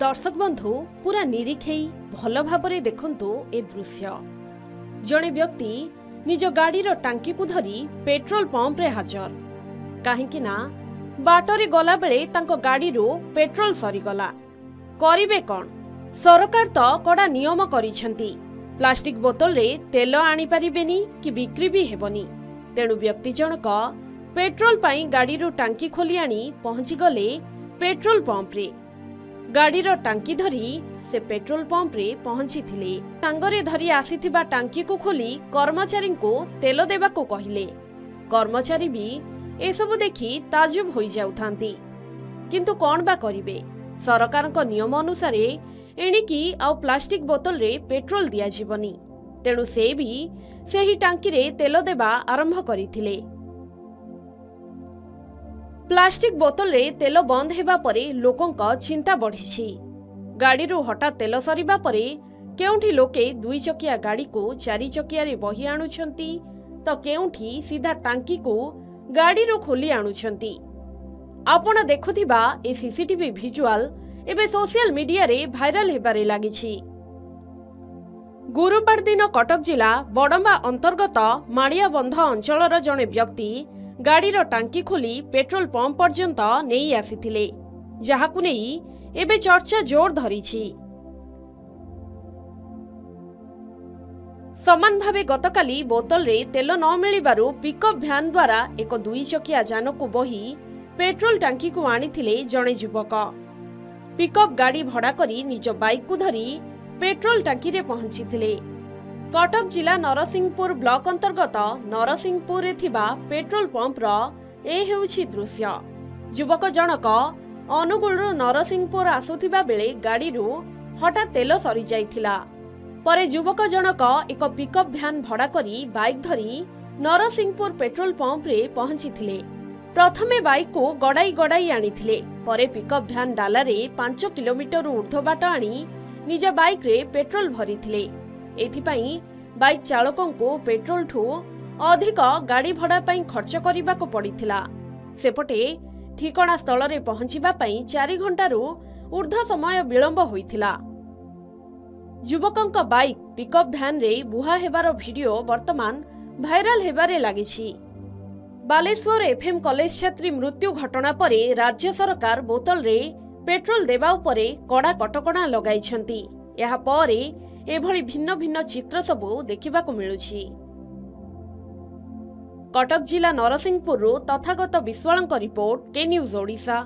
दर्शक बंधु पूरा निरीक्षेई भल भाबरे देखंतु ए दृश्य। जणे व्यक्ति निज गाड़ीर टांकी को धरी पेट्रोल पंप रे हाजर काहेकि ना बाटरे गला बेले तांको गाड़ीरू पेट्रोल सरीगला। करिबे कोन? सरकार तो कड़ा नियम करिसेंती। प्लास्टिक बोतल रे तेल आनी पारिबेनी कि बिक्री भी हेबनी। तेणु व्यक्ति जनक पेट्रोल पाई गाड़ीरू टांकी खोली आनी पहुंची गले पेट्रोल पंप रे। गाड़ीर टांकी धरी से पेट्रोल पंप रे पहुंची थिले। टांगरे धरी आसीथिबा टांकी को खोली कर्मचारी को तेल देबा को कहिले। कर्मचारी भी एसबु देखि ताजुब होई जाउथांती। किंतु कोन बा करिवे? सरकार को नियम अनुसार एणिकी आउ प्लास्टिक बोतल रे पेट्रोल दिया जीवनी। तेणु से भी सेही टांकी रे तेल देबा आरंभ करिथिले। प्लास्टिक बोतल रे तेल बंद हेबा परे लोकंक चिंता बढ़िछि। गाड़ीरू हठात तेल सरीबा परे केउठी लोके दुई चकिया गाड़ी को चारि चकिया रे बही आनुछंती तो केउठी सीधा टांकी को गाड़ीरू खोली आनुछंती। आपण देखुथिबा ए सीसीटीवी विजुअल एबे सोशल मीडिया रे भाइराल हेबारे लागिछि। गुरुवार दिन कटक जिला बडंबा अंतर्गत माड़ियाबंध अंचलर जणे व्यक्ति गाड़ीर टांकी खोली पेट्रोल पंप पर्यंत नहीं आसीथिले, जहाकु नेई एबे चर्चा जोर धरिछि। समान भावे गतकाली बोतल रे तेल न मिलिबारु पिकअप भ्यान द्वारा एक दुई चकिया जान को बही पेट्रोल टांकी को आनिथिले जणे युवक। पिकअप गाड़ी भड़ा करी निज बाइक को धरी पेट्रोल टांकी रे पहुंचीथिले। कटक जिला नरसिंहपुर ब्लॉक अंतर्गत नरसिंहपुर रे थिबा पेट्रोल पंप रो ए हेउछि दृश्य। युवक जनक अनुगुलरु नरसिंहपुर आसुथिबा बेले गाड़ीरू हठात तेल सरी जाइथिला। परे युवक जनक एक पिकअप भ्यान भड़ा करी बाइक धरी नरसिंहपुर पेट्रोल पंप रे पहुंचीथिले। प्रथमे बाइक को गड़ाई गड़ाई आनिथिले। परे पिकअप भ्यान डाला रे 5 किलोमीटर ऊर्ध्व बाट आनी निज बाइक रे पेट्रोल भरिथिले। एथिपाई बाइक चालकों को पेट्रोल ठू अधिक गाड़ी भड़ा पाई खर्च करने को पड़िथिला। सेपटे ठिकाना स्थल रे पहुंचिबा पाई 4 घंटारू ऊर्ध्व समय विलंब होइथिला। युवकंक बाइक पिकअप भ्यान रे बुहा हेबार वीडियो वर्तमान viral Hebare लागिछि। Baleshwar FM college छात्री मृत्यु घटना परे राज्य सरकार बोतल रे पेट्रोल देबा उपरे कड़ा कटकणा लगाइछंती। एहा परे एभली भिन्न भिन्न चित्र सबु देखिबाकु मिलुछि। कटक जिला नरसिंहपुर तथागत विश्वालंक रिपोर्ट के न्यूज ओडिशा।